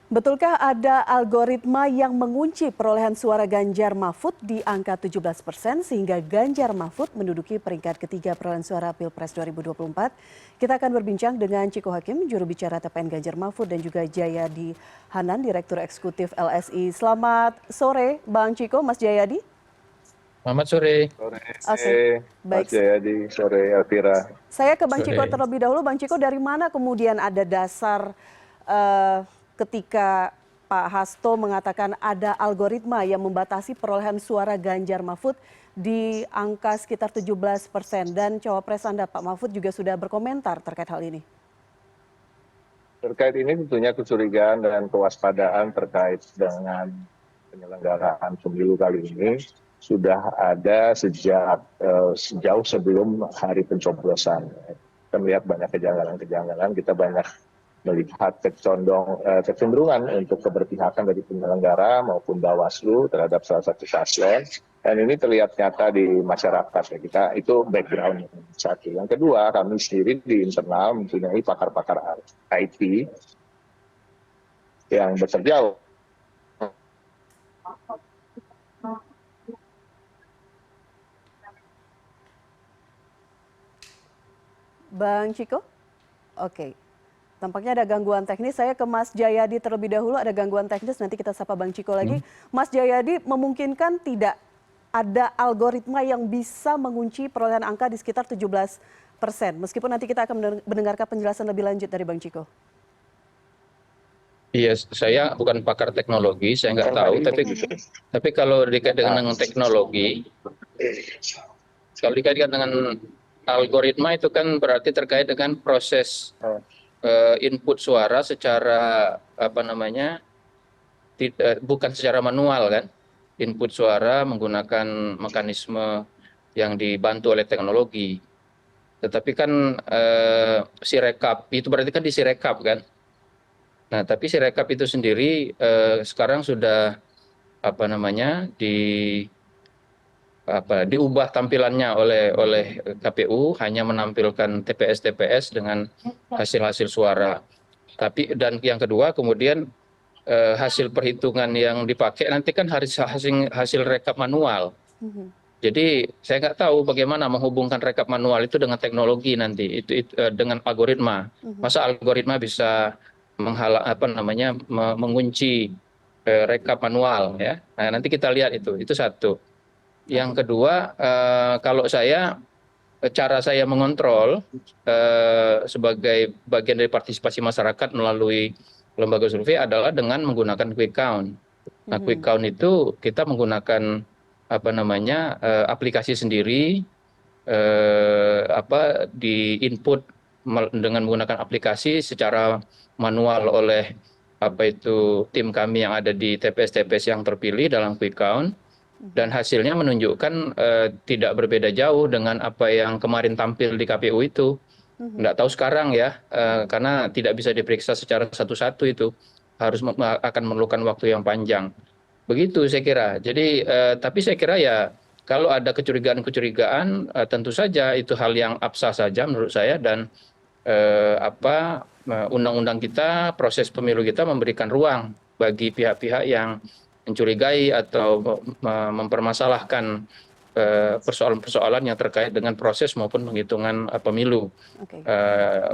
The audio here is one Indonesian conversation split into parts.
Betulkah ada algoritma yang mengunci perolehan suara Ganjar Mahfud di angka 17% sehingga Ganjar Mahfud menduduki peringkat ketiga perolehan suara Pilpres 2024? Kita akan berbincang dengan Ciko Hakim, juru bicara TPN Ganjar Mahfud dan juga Jayadi Hanan, Direktur Eksekutif LSI. Selamat sore Bang Ciko, Mas Jayadi. Selamat sore. Sore, Oke, Mas baik. Jayadi, sore Elvira. Saya ke Bang Ciko Sore. terlebih dahulu. Bang Ciko, dari mana kemudian ada dasar eh, ketika Pak Hasto mengatakan ada algoritma yang membatasi perolehan suara Ganjar Mahfud di angka sekitar 17% dan cawapres Anda Pak Mahfud juga sudah berkomentar terkait hal ini. Terkait ini tentunya kecurigaan dan kewaspadaan terkait dengan penyelenggaraan pemilu kali ini sudah ada sejak sejauh sebelum hari pencoblosan. Kita melihat banyak kejanggalan-kejanggalan, kita banyak melihat kecenderungan untuk keberpihakan dari penyelenggara maupun Bawaslu terhadap salah satu paslon. Dan ini terlihat nyata di masyarakat ya, kita itu background satu. Yang kedua, kami sendiri di internal mempunyai pakar-pakar IT yang bekerja. Bang Ciko? Oke. Tampaknya ada gangguan teknis. Saya ke Mas Jayadi terlebih dahulu. Ada gangguan teknis, nanti kita sapa Bang Ciko lagi. Mas Jayadi, memungkinkan tidak ada algoritma yang bisa mengunci perolehan angka di sekitar 17%? Meskipun nanti kita akan mendengarkan penjelasan lebih lanjut dari Bang Ciko. Iya, saya bukan pakar teknologi, saya nggak tahu. Tapi kalau dikaitkan dengan teknologi, kalau dikaitkan dengan algoritma itu kan berarti terkait dengan proses input suara secara bukan secara manual kan, input suara menggunakan mekanisme yang dibantu oleh teknologi. Tetapi kan sirekap itu berarti kan di sirekap kan. Nah, tapi sirekap itu sendiri sekarang sudah diubah tampilannya oleh KPU, hanya menampilkan TPS dengan hasil suara. Tapi dan yang kedua kemudian hasil perhitungan yang dipakai nanti kan hasil rekap manual. Jadi saya nggak tahu bagaimana menghubungkan rekap manual itu dengan teknologi nanti, dengan algoritma. Masa algoritma bisa mengunci rekap manual ya. Nah, nanti kita lihat itu satu. Yang kedua, kalau cara saya mengontrol sebagai bagian dari partisipasi masyarakat melalui lembaga survei adalah dengan menggunakan quick count. Nah, quick count itu kita menggunakan aplikasi sendiri, di input dengan menggunakan aplikasi secara manual oleh tim kami yang ada di TPS-TPS yang terpilih dalam quick count. Dan hasilnya menunjukkan tidak berbeda jauh dengan apa yang kemarin tampil di KPU itu. Nggak tahu sekarang ya, karena tidak bisa diperiksa secara satu-satu itu. Akan memerlukan waktu yang panjang. Begitu saya kira. Jadi, tapi saya kira ya kalau ada kecurigaan-kecurigaan, tentu saja itu hal yang absah saja menurut saya. Dan undang-undang kita, proses pemilu kita memberikan ruang bagi pihak-pihak yang mencurigai atau mempermasalahkan persoalan-persoalan yang terkait dengan proses maupun penghitungan pemilu,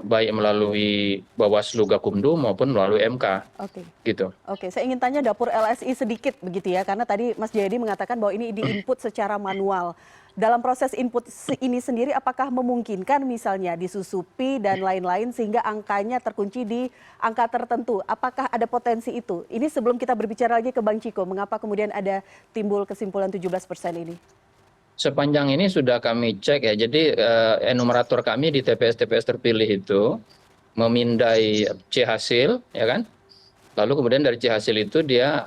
baik melalui Bawaslu Gakumdu maupun melalui MK. Gitu. Oke, saya ingin tanya dapur LSI sedikit begitu ya, karena tadi Mas Jayadi mengatakan bahwa ini diinput secara manual. Dalam proses input ini sendiri, apakah memungkinkan misalnya disusupi dan lain-lain sehingga angkanya terkunci di angka tertentu? Apakah ada potensi itu? Ini sebelum kita berbicara lagi ke Bang Ciko, mengapa kemudian ada timbul kesimpulan 17% ini? Sepanjang ini sudah kami cek ya, jadi enumerator kami di TPS-TPS terpilih itu memindai C hasil, ya kan? Lalu kemudian dari C hasil itu dia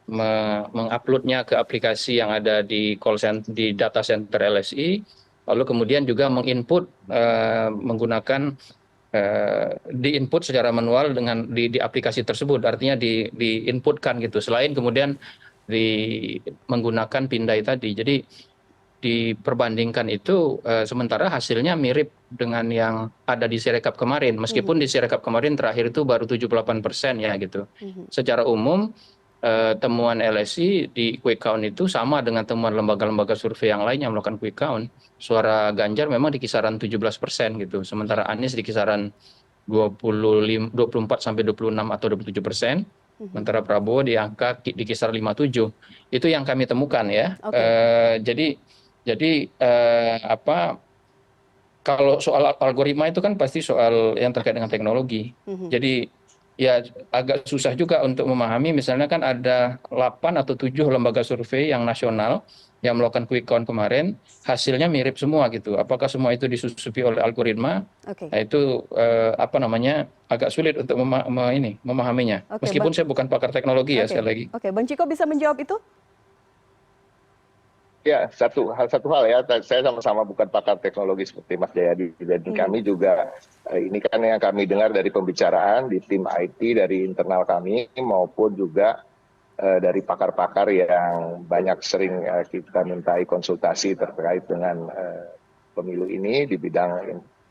menguploadnya ke aplikasi yang ada di data center LSI, lalu kemudian juga menginput menggunakan diinput secara manual dengan di aplikasi tersebut, artinya diinputkan gitu. Selain kemudian menggunakan pindai tadi. Jadi diperbandingkan itu sementara hasilnya mirip dengan yang ada di Sirekap kemarin, meskipun di Sirekap kemarin terakhir itu baru 78% ya gitu. Secara umum temuan LSI di quick count itu sama dengan temuan lembaga-lembaga survei yang lain yang melakukan quick count. Suara Ganjar memang di kisaran 17% gitu, sementara Anies di kisaran 24 sampai 26 atau 27%. Sementara Prabowo di angka di kisaran 57. Itu yang kami temukan ya. Jadi kalau soal algoritma itu kan pasti soal yang terkait dengan teknologi. Jadi ya agak susah juga untuk memahami, misalnya kan ada 8 atau 7 lembaga survei yang nasional yang melakukan quick count kemarin, hasilnya mirip semua gitu. Apakah semua itu disusupi oleh algoritma? Nah, itu agak sulit untuk memahaminya. Meskipun saya bukan pakar teknologi ya sekali lagi. Oke, Bang Ciko bisa menjawab itu? Ya, satu hal ya, saya sama-sama bukan pakar teknologi seperti Mas Jayadi, dan kami juga ini kan yang kami dengar dari pembicaraan di tim IT dari internal kami maupun juga dari pakar-pakar yang banyak sering kita mintai konsultasi terkait dengan pemilu ini di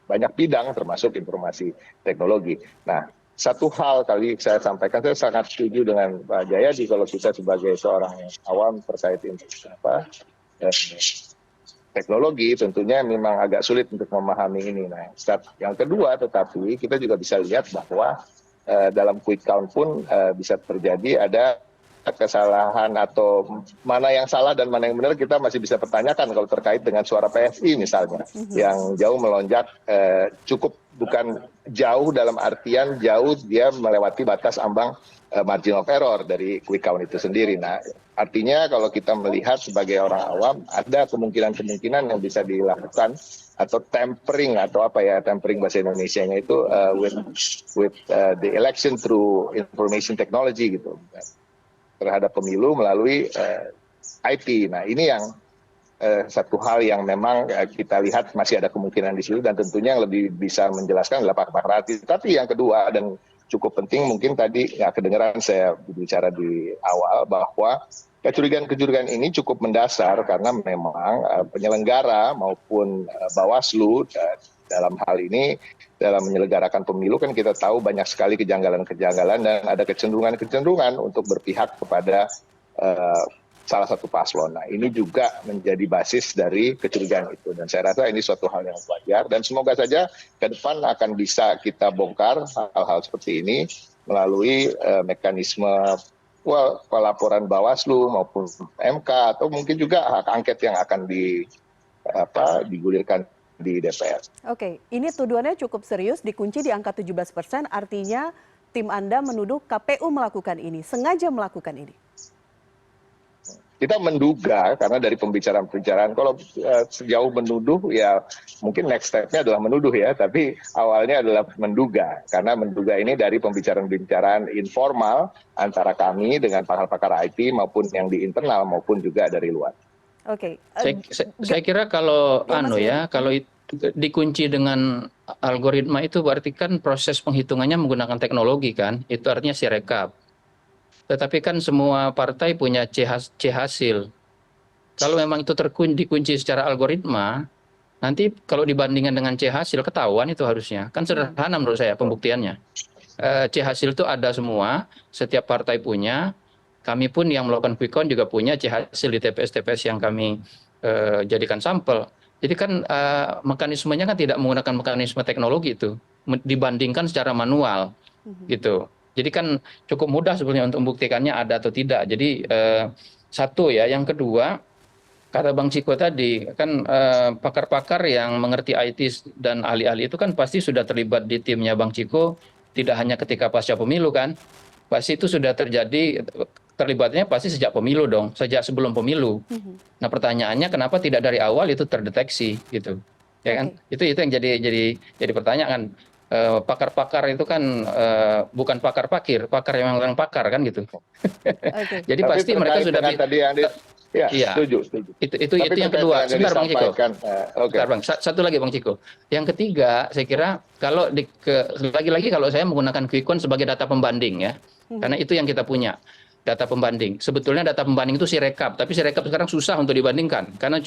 banyak bidang termasuk informasi teknologi. Nah, satu hal tadi saya sampaikan, saya sangat setuju dengan Pak Jayadi kalau kita sebagai seorang awam terkait teknologi tentunya memang agak sulit untuk memahami ini. Nah, yang kedua tetapi kita juga bisa lihat bahwa dalam quick count pun bisa terjadi ada kesalahan atau mana yang salah dan mana yang benar kita masih bisa pertanyakan kalau terkait dengan suara PSI misalnya yang jauh melonjak, cukup bukan jauh dalam artian jauh dia melewati batas ambang margin of error dari quick count itu sendiri. Nah, artinya kalau kita melihat sebagai orang awam ada kemungkinan yang bisa dilakukan atau tampering atau tampering bahasa Indonesianya itu with the election through information technology gitu terhadap pemilu melalui IT. Nah, ini yang satu hal yang memang kita lihat masih ada kemungkinan di situ dan tentunya yang lebih bisa menjelaskan adalah pakar IT. Tapi yang kedua dan cukup penting mungkin tadi ya kedengaran saya bicara di awal bahwa kecurigaan-kecurigaan ini cukup mendasar karena memang penyelenggara maupun Bawaslu dalam hal ini dalam menyelenggarakan pemilu kan kita tahu banyak sekali kejanggalan-kejanggalan dan ada kecenderungan untuk berpihak kepada salah satu paslon. Nah, ini juga menjadi basis dari kecurigaan itu dan saya rasa ini suatu hal yang wajar dan semoga saja ke depan akan bisa kita bongkar hal-hal seperti ini melalui mekanisme pelaporan Bawaslu maupun MK atau mungkin juga hak angket yang akan digulirkan di DPR. Oke, ini tuduhannya cukup serius, dikunci di angka 17%, artinya tim Anda menuduh KPU melakukan ini, sengaja melakukan ini. Kita menduga karena dari pembicaraan kalau sejauh menuduh ya mungkin next step-nya adalah menuduh ya, tapi awalnya adalah menduga karena menduga ini dari pembicaraan informal antara kami dengan pakar-pakar IT maupun yang di internal maupun juga dari luar. Oke. Saya kira kalau kalau dikunci dengan algoritma itu berarti kan proses penghitungannya menggunakan teknologi kan, itu artinya Sirekap. Tetapi kan semua partai punya C hasil. Kalau memang itu dikunci secara algoritma, nanti kalau dibandingkan dengan C hasil ketahuan itu harusnya. Kan sederhana menurut saya pembuktiannya. C hasil itu ada semua, setiap partai punya. Kami pun yang melakukan quick count juga punya C hasil di TPS-TPS yang kami jadikan sampel. Jadi kan mekanismenya kan tidak menggunakan mekanisme teknologi itu, dibandingkan secara manual gitu. Jadi kan cukup mudah sebenarnya untuk membuktikannya ada atau tidak. Jadi satu ya, yang kedua kata Bang Ciko tadi kan pakar-pakar yang mengerti IT dan ahli-ahli itu kan pasti sudah terlibat di timnya Bang Ciko, tidak hanya ketika pasca pemilu kan, pasti itu sudah terjadi, terlibatnya pasti sejak pemilu dong, sejak sebelum pemilu. Nah pertanyaannya kenapa tidak dari awal itu terdeteksi gitu, ya kan? Itu yang jadi pertanyaan. Pakar-pakar itu kan bukan pakar yang memang pakar kan gitu. Jadi tapi pasti mereka sudah tadi yang setuju. Itu yang kedua. Sebentar Bang Ciko. Sebentar Bang. Satu lagi Bang Ciko. Yang ketiga, saya kira kalau lagi-lagi kalau saya menggunakan quick count sebagai data pembanding ya, karena itu yang kita punya. data pembanding. Sebetulnya data pembanding itu Sirekap, tapi Sirekap sekarang susah untuk dibandingkan karena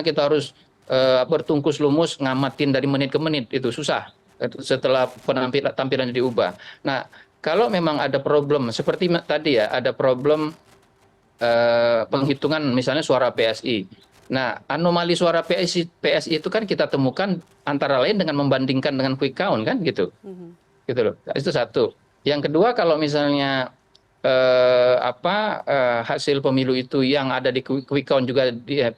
kita harus bertungkus lumus ngamatin dari menit ke menit, itu susah setelah tampilannya diubah. Nah, kalau memang ada problem seperti tadi ya, ada problem penghitungan misalnya suara PSI. Nah, anomali suara PSI itu kan kita temukan antara lain dengan membandingkan dengan quick count kan gitu. Gitu loh. Itu satu. Yang kedua, kalau misalnya hasil pemilu itu yang ada di quick count juga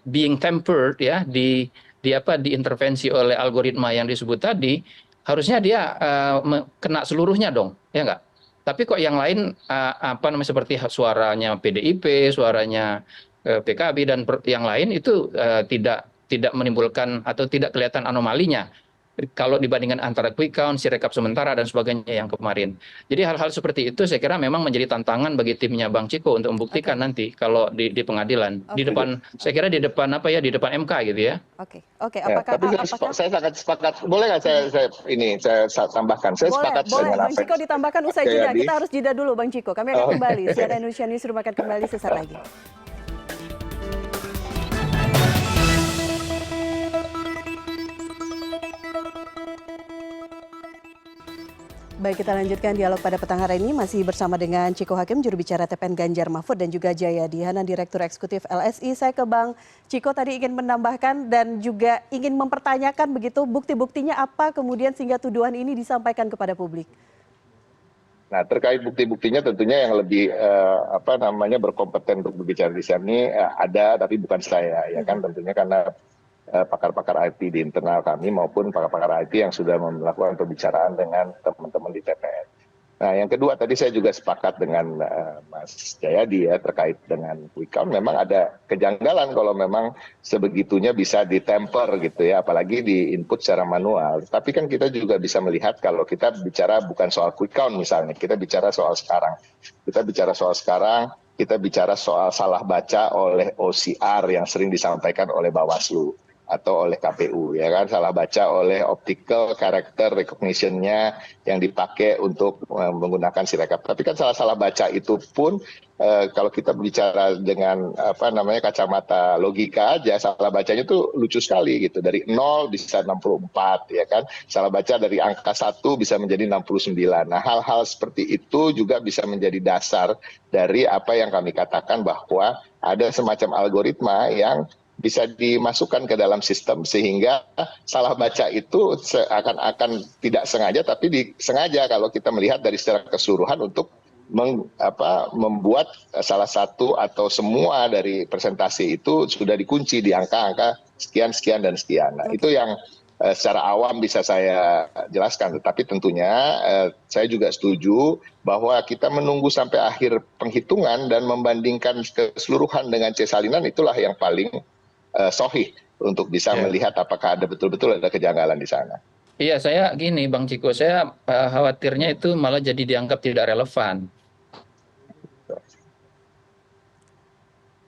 being tempered ya, diintervensi oleh algoritma yang disebut tadi, harusnya dia kena seluruhnya dong, ya enggak? Tapi kok yang lain seperti suaranya PDIP, suaranya PKB dan yang lain itu tidak menimbulkan atau tidak kelihatan anomalinya kalau dibandingkan antara quick count, Sirekap sementara dan sebagainya yang kemarin. Jadi hal-hal seperti itu saya kira memang menjadi tantangan bagi timnya Bang Ciko untuk membuktikan nanti kalau di pengadilan, di depan, saya kira di depan di depan MK gitu ya. Oke. Ya, tapi saya sangat sepakat. Boleh nggak saya tambahkan? Saya sepakat boleh. dengan Bang Ciko ditambahkan usai jeda. Kita harus jeda dulu Bang Ciko. Kami akan kembali. CNN Indonesia Newsroom akan kembali sesaat lagi. Baik, kita lanjutkan dialog pada petang hari ini masih bersama dengan Ciko Hakim, juru bicara TPN Ganjar Mahfud dan juga Jayadi Hanan, Direktur Eksekutif LSI. Saya ke Bang Ciko tadi ingin menambahkan dan juga ingin mempertanyakan begitu bukti-buktinya apa kemudian sehingga tuduhan ini disampaikan kepada publik. Nah, terkait bukti-buktinya tentunya yang lebih berkompeten untuk berbicara di sini ada, tapi bukan saya ya kan, tentunya karena pakar-pakar IT di internal kami maupun pakar-pakar IT yang sudah melakukan pembicaraan dengan teman-teman di TPN. Nah, yang kedua tadi saya juga sepakat dengan Mas Jayadi ya terkait dengan quick count. Memang ada kejanggalan kalau memang sebegitunya bisa ditemper gitu ya, apalagi di input secara manual. Tapi kan kita juga bisa melihat kalau kita bicara bukan soal quick count misalnya, kita bicara soal sekarang. Kita bicara soal salah baca oleh OCR yang sering disampaikan oleh Bawaslu atau oleh KPU ya kan, salah baca oleh optical character recognition-nya yang dipakai untuk menggunakan Sirekap. Tapi kan salah baca itu pun kalau kita bicara dengan kacamata logika aja, salah bacanya itu lucu sekali gitu, dari 0 bisa 64 ya kan, salah baca dari angka 1 bisa menjadi 69. Nah, hal-hal seperti itu juga bisa menjadi dasar dari apa yang kami katakan bahwa ada semacam algoritma yang bisa dimasukkan ke dalam sistem sehingga salah baca itu akan tidak sengaja tapi disengaja kalau kita melihat dari secara keseluruhan untuk membuat salah satu atau semua dari presentasi itu sudah dikunci di angka-angka sekian, sekian, dan sekian. Nah, itu yang secara awam bisa saya jelaskan. Tetapi tentunya saya juga setuju bahwa kita menunggu sampai akhir penghitungan dan membandingkan keseluruhan dengan C salinan itulah yang paling sahih untuk bisa melihat apakah ada betul-betul ada kejanggalan di sana. Iya, saya gini Bang Ciko, saya khawatirnya itu malah jadi dianggap tidak relevan.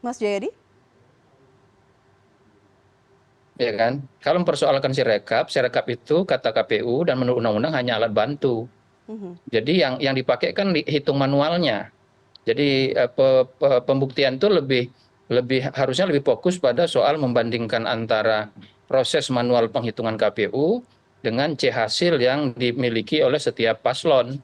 Mas Jayadi? Ya kan, kalau mempersoalkan Sirekap itu kata KPU dan menurut undang-undang hanya alat bantu. Jadi yang dipakai kan hitung manualnya. Jadi pembuktian itu harusnya lebih fokus pada soal membandingkan antara proses manual penghitungan KPU dengan C hasil yang dimiliki oleh setiap paslon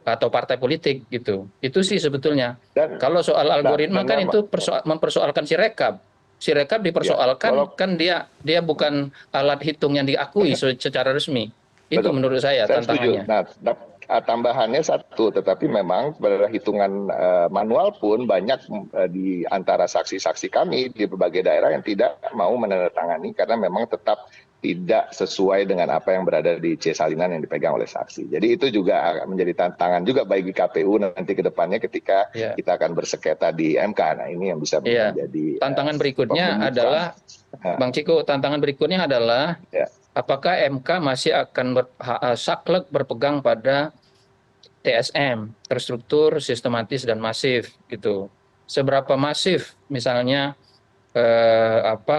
atau partai politik gitu. Itu sih sebetulnya. Kalau soal algoritma kan itu mempersoalkan Sirekap. Sirekap dipersoalkan kan dia bukan alat hitung yang diakui secara resmi. Itu menurut saya tantangannya. Nah, tambahannya satu, tetapi memang pada hitungan manual pun banyak di antara saksi-saksi kami di berbagai daerah yang tidak mau menandatangani karena memang tetap tidak sesuai dengan apa yang berada di C salinan yang dipegang oleh saksi. Jadi itu juga menjadi tantangan juga bagi KPU nanti ke depannya ketika kita akan bersengketa di MK. Nah, ini yang bisa menjadi tantangan berikutnya adalah Bang Ciko, tantangan berikutnya adalah apakah MK masih akan saklek berpegang pada TSM, terstruktur, sistematis, dan masif gitu. Seberapa masif misalnya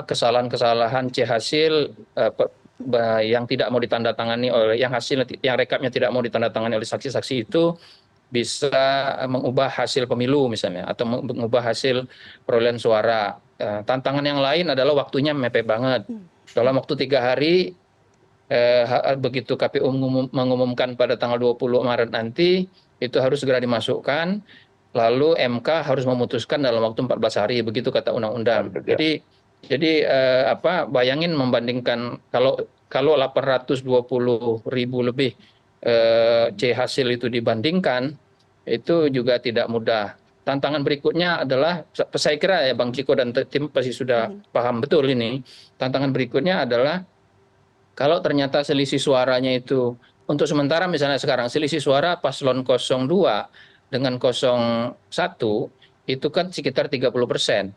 kesalahan-kesalahan C hasil yang tidak mau ditandatangani oleh yang rekapnya tidak mau ditandatangani oleh saksi-saksi itu bisa mengubah hasil pemilu misalnya, atau mengubah hasil perolehan suara. Tantangan yang lain adalah waktunya mepet banget. Dalam waktu 3 hari, begitu KPU mengumumkan pada tanggal 20 Maret nanti, itu harus segera dimasukkan, lalu MK harus memutuskan dalam waktu 14 hari, begitu kata undang-undang. Jadi bayangin membandingkan kalau 820.000 lebih C hasil itu dibandingkan, itu juga tidak mudah. Tantangan berikutnya adalah, saya kira ya Bang Ciko dan tim pasti sudah paham betul ini. Tantangan berikutnya adalah kalau ternyata selisih suaranya itu, untuk sementara misalnya sekarang selisih suara paslon 02 dengan 01 itu kan sekitar 30%,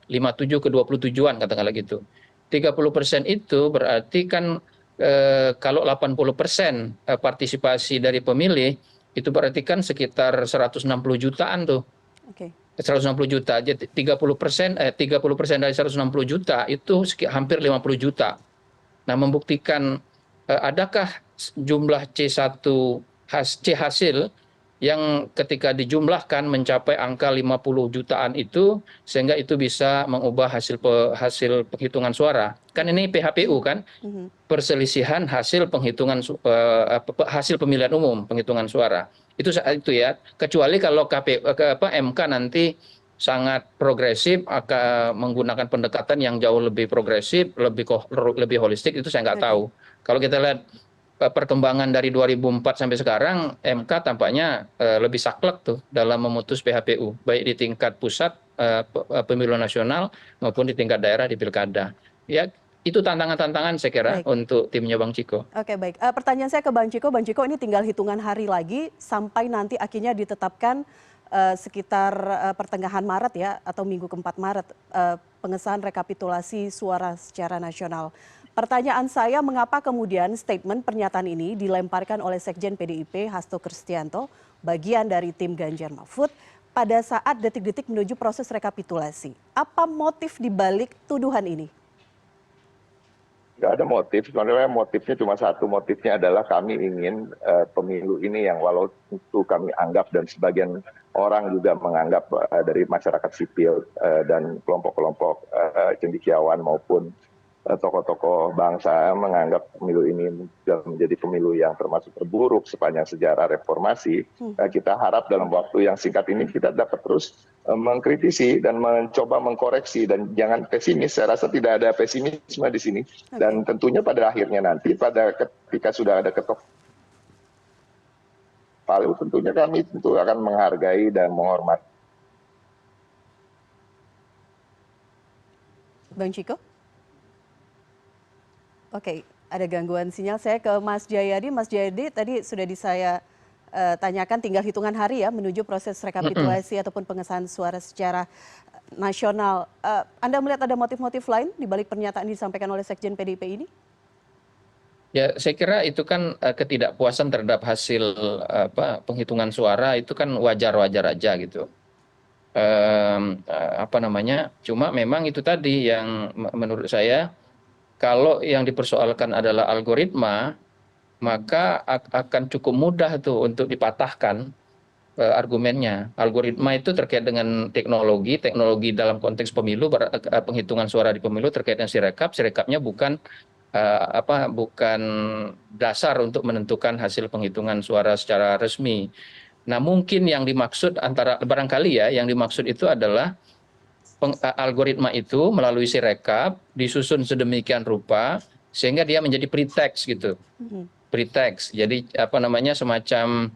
57 ke 27-an katakanlah gitu. 30% itu berarti kan kalau 80% partisipasi dari pemilih, itu berarti kan sekitar 160 jutaan tuh. Oke. 160 juta, jadi 30% dari 160 juta itu hampir 50 juta. Nah, membuktikan adakah jumlah C hasil yang ketika dijumlahkan mencapai angka 50 jutaan itu, sehingga itu bisa mengubah hasil penghitungan suara. Kan ini PHPU kan, perselisihan hasil penghitungan hasil pemilihan umum, penghitungan suara. Itu ya, kecuali kalau MK nanti sangat progresif, akan menggunakan pendekatan yang jauh lebih progresif, lebih holistik, itu saya nggak tahu. Kalau kita lihat perkembangan dari 2004 sampai sekarang, MK tampaknya lebih saklek tuh dalam memutus PHPU, baik di tingkat pusat pemilu nasional maupun di tingkat daerah di pilkada. Ya, itu tantangan-tantangan saya kira untuk timnya Bang Ciko. Oke, baik. Pertanyaan saya ke Bang Ciko. Bang Ciko, ini tinggal hitungan hari lagi sampai nanti akhirnya ditetapkan sekitar pertengahan Maret ya, atau minggu keempat Maret, pengesahan rekapitulasi suara secara nasional. Pertanyaan saya, mengapa kemudian statement pernyataan ini dilemparkan oleh Sekjen PDIP Hasto Kristianto, bagian dari tim Ganjar Mahfud, pada saat detik-detik menuju proses rekapitulasi? Apa motif dibalik tuduhan ini? Nggak ada motif, sebenarnya motifnya cuma satu, motifnya adalah kami ingin pemilu ini yang walau itu kami anggap dan sebagian orang juga menganggap dari masyarakat sipil dan kelompok-kelompok cendekiawan maupun tokoh-tokoh bangsa menganggap pemilu ini menjadi pemilu yang termasuk terburuk sepanjang sejarah reformasi. Kita harap dalam waktu yang singkat ini kita dapat terus mengkritisi dan mencoba mengkoreksi, dan jangan pesimis. Saya rasa tidak ada pesimisme di sini. Dan tentunya pada akhirnya nanti, ketika sudah ada ketok palu, tentunya kami akan menghargai dan menghormati. Bang Ciko? Oke, ada gangguan sinyal. Saya ke Mas Jayadi. Mas Jayadi, tadi sudah saya tanyakan tinggal hitungan hari ya menuju proses rekapitulasi ataupun pengesahan suara secara nasional. Anda melihat ada motif-motif lain di balik pernyataan disampaikan oleh Sekjen PDIP ini? Ya, saya kira itu kan ketidakpuasan terhadap hasil penghitungan suara itu kan wajar-wajar aja gitu. Cuma memang itu tadi yang menurut saya, kalau yang dipersoalkan adalah algoritma, maka akan cukup mudah tuh untuk dipatahkan argumennya. Algoritma itu terkait dengan teknologi dalam konteks pemilu, penghitungan suara di pemilu terkait dengan Sirekapnya bukan dasar untuk menentukan hasil penghitungan suara secara resmi. Nah, mungkin yang dimaksud barangkali yang dimaksud itu adalah algoritma itu melalui Sirekap disusun sedemikian rupa sehingga dia menjadi pretext gitu. Pretext. Jadi semacam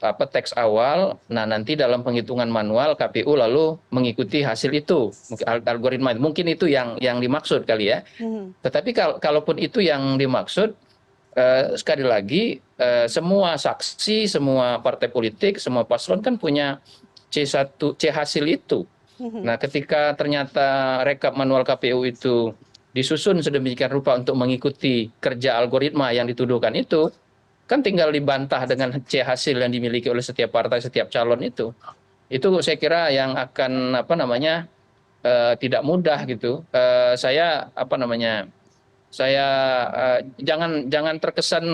teks awal. Nah, nanti dalam penghitungan manual KPU lalu mengikuti hasil itu. Algoritma itu mungkin itu yang dimaksud kali ya. Tetapi kalaupun itu yang dimaksud, sekali lagi semua saksi, semua partai politik, semua paslon kan punya C hasil itu. Nah, ketika ternyata rekap manual KPU itu disusun sedemikian rupa untuk mengikuti kerja algoritma yang dituduhkan itu, kan tinggal dibantah dengan C hasil yang dimiliki oleh setiap partai, setiap calon itu. Itu saya kira yang akan tidak mudah gitu. Jangan terkesan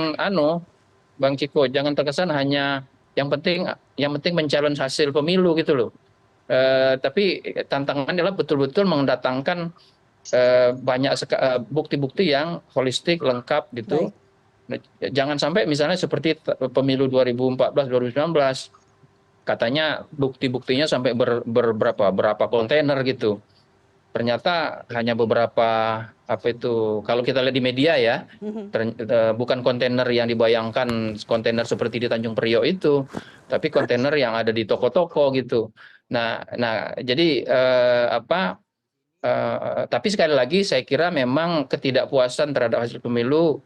Bang Ciko, jangan terkesan hanya yang penting mencalon hasil pemilu gitu loh. Tapi tantangannya adalah betul-betul mendatangkan banyak bukti-bukti yang holistik, lengkap gitu. Baik. Nah, jangan sampai misalnya seperti pemilu 2014, 2019, katanya bukti-buktinya sampai berapa kontainer gitu. Ternyata hanya beberapa apa itu kalau kita lihat di media ya, bukan kontainer yang dibayangkan kontainer seperti di Tanjung Priok itu, tapi kontainer yang ada di toko-toko gitu. Nah, jadi tapi sekali lagi saya kira memang ketidakpuasan terhadap hasil pemilu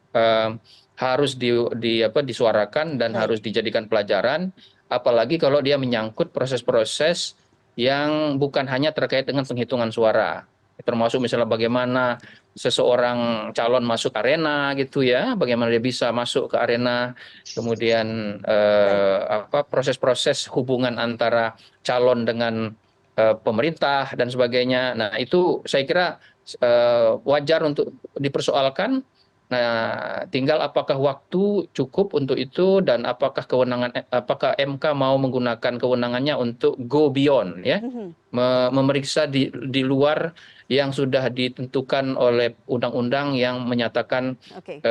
harus disuarakan dan Baik. harus dijadikan pelajaran, apalagi kalau dia menyangkut proses-proses yang bukan hanya terkait dengan penghitungan suara, termasuk misalnya bagaimana seseorang calon masuk arena gitu ya, bagaimana dia bisa masuk ke arena, kemudian Baik. proses-proses hubungan antara calon dengan pemerintah dan sebagainya. Nah, itu saya kira wajar untuk dipersoalkan. Nah, tinggal apakah waktu cukup untuk itu dan apakah MK mau menggunakan kewenangannya untuk go beyond ya, memeriksa di luar yang sudah ditentukan oleh undang-undang yang menyatakan Oke.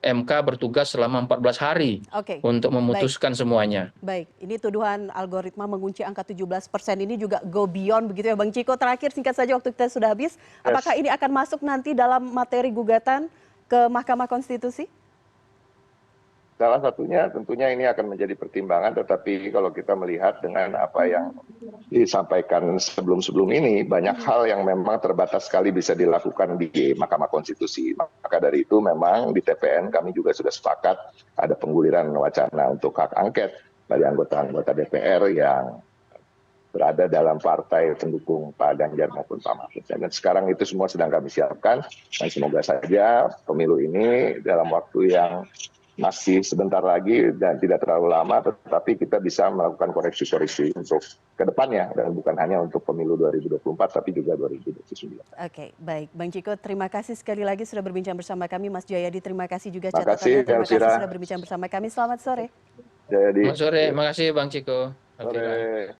MK bertugas selama 14 hari Oke. untuk Baik. memutuskan semuanya. Baik, ini tuduhan algoritma mengunci angka 17% ini juga go beyond begitu ya Bang Ciko. Terakhir singkat saja waktu kita sudah habis, apakah ini akan masuk nanti dalam materi gugatan ke Mahkamah Konstitusi? Salah satunya tentunya ini akan menjadi pertimbangan, tetapi kalau kita melihat dengan apa yang disampaikan sebelum-sebelum ini, banyak hal yang memang terbatas sekali bisa dilakukan di Mahkamah Konstitusi. Maka dari itu memang di TPN kami juga sudah sepakat ada pengguliran wacana untuk hak angket bagi anggota-anggota DPR yang berada dalam partai pendukung Pak Ganjar maupun Pak Mahfud. Dan sekarang itu semua sedang kami siapkan, dan semoga saja pemilu ini dalam waktu yang masih sebentar lagi dan tidak terlalu lama, tetapi kita bisa melakukan koreksi-koreksi untuk ke depannya, dan bukan hanya untuk pemilu 2024, tapi juga 2029. Oke, baik. Bang Ciko, terima kasih sekali lagi sudah berbincang bersama kami. Mas Jayadi, terima kasih juga Terima kasih, catatannya. Terima kasih Elvira. sudah berbincang bersama kami. Selamat sore. Jadi, Selamat sore, makasih Bang Ciko. Elvira. sore.